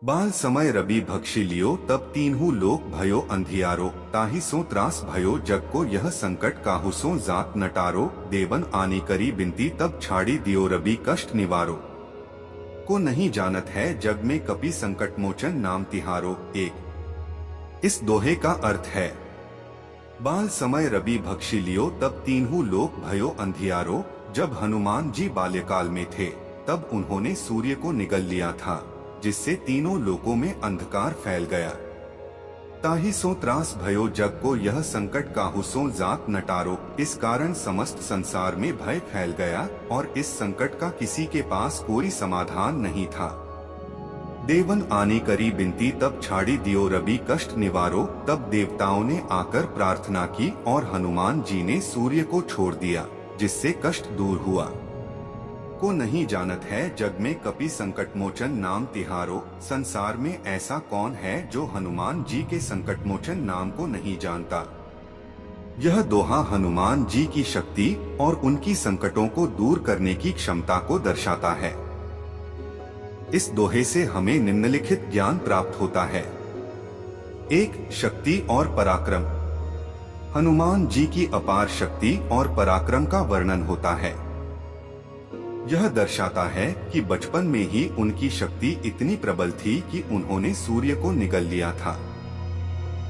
बाल समय रवि भक्षी लियो तब तीनहु लोक भयो अंधियारो, ताहि सो त्रास भयो जग को यह संकट काहू सो जात नटारो, देवन आनी करी बिनती तब छाड़ी दियो रवि कष्ट निवारो। को नहीं जानत है जग में कपि संकट मोचन नाम तिहारो। एक इस दोहे का अर्थ है, बाल समय रवि भक्षी लियो तब तीनहु लोक भयो अंधियारो। जब हनुमान जी बाल्यकाल में थे तब उन्होंने सूर्य को निगल लिया था, जिससे तीनों लोकों में अंधकार फैल गया। ताहि सो त्रास भयो जग को यह संकट काहू सो जात नटारो। इस कारण समस्त संसार में भय फैल गया और इस संकट का किसी के पास कोई समाधान नहीं था। देवन आने करी बिनती तब छाड़ी दियो रवि कष्ट निवारो। तब देवताओं ने आकर प्रार्थना की और हनुमान जी ने सूर्य को छोड़ दिया, जिससे कष्ट दूर हुआ। को नहीं जानत है जग में कपि संकट मोचन नाम तिहारो। संसार में ऐसा कौन है जो हनुमान जी के संकट मोचन नाम को नहीं जानता। यह दोहा हनुमान जी की शक्ति और उनकी संकटों को दूर करने की क्षमता को दर्शाता है। इस दोहे से हमें निम्नलिखित ज्ञान प्राप्त होता है। एक, शक्ति और पराक्रम। हनुमान जी की अपार शक्ति और पराक्रम का वर्णन होता है। यह दर्शाता है कि बचपन में ही उनकी शक्ति इतनी प्रबल थी कि उन्होंने सूर्य को निगल लिया था।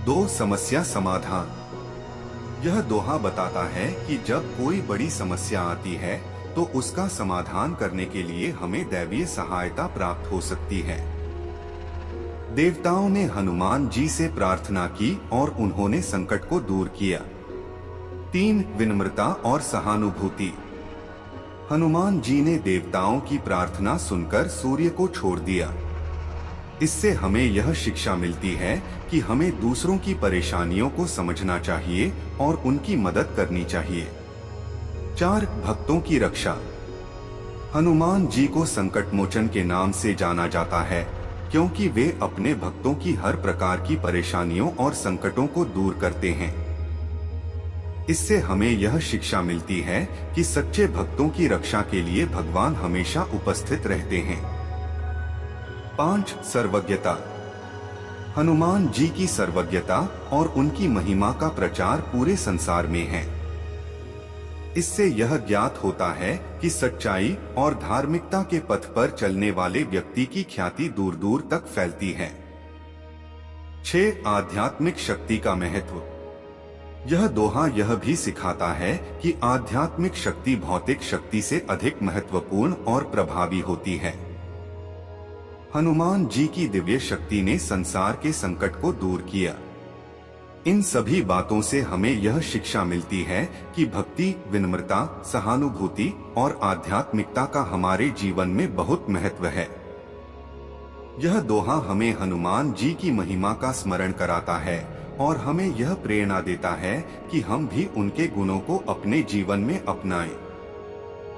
दो, समस्या समाधान। यह दोहा बताता है कि जब कोई बड़ी समस्या आती है तो उसका समाधान करने के लिए हमें दैवीय सहायता प्राप्त हो सकती है। देवताओं ने हनुमान जी से प्रार्थना की और उन्होंने संकट को दूर किया। तीन, विनम्रता और सहानुभूति। हनुमान जी ने देवताओं की प्रार्थना सुनकर सूर्य को छोड़ दिया। इससे हमें यह शिक्षा मिलती है कि हमें दूसरों की परेशानियों को समझना चाहिए और उनकी मदद करनी चाहिए। चार, भक्तों की रक्षा। हनुमान जी को संकट मोचन के नाम से जाना जाता है क्योंकि वे अपने भक्तों की हर प्रकार की परेशानियों और संकटों को दूर करते हैं। इससे हमें यह शिक्षा मिलती है कि सच्चे भक्तों की रक्षा के लिए भगवान हमेशा उपस्थित रहते हैं। 5, सर्वज्ञता। हनुमान जी की सर्वज्ञता और उनकी महिमा का प्रचार पूरे संसार में है। इससे यह ज्ञात होता है कि सच्चाई और धार्मिकता के पथ पर चलने वाले व्यक्ति की ख्याति दूर दूर तक फैलती है। 6, आध्यात्मिक शक्ति का महत्व। यह दोहा यह भी सिखाता है कि आध्यात्मिक शक्ति भौतिक शक्ति से अधिक महत्वपूर्ण और प्रभावी होती है। हनुमान जी की दिव्य शक्ति ने संसार के संकट को दूर किया। इन सभी बातों से हमें यह शिक्षा मिलती है कि भक्ति, विनम्रता, सहानुभूति और आध्यात्मिकता का हमारे जीवन में बहुत महत्व है। यह दोहा हमें हनुमान जी की महिमा का स्मरण कराता है और हमें यह प्रेरणा देता है कि हम भी उनके गुणों को अपने जीवन में अपनाएं।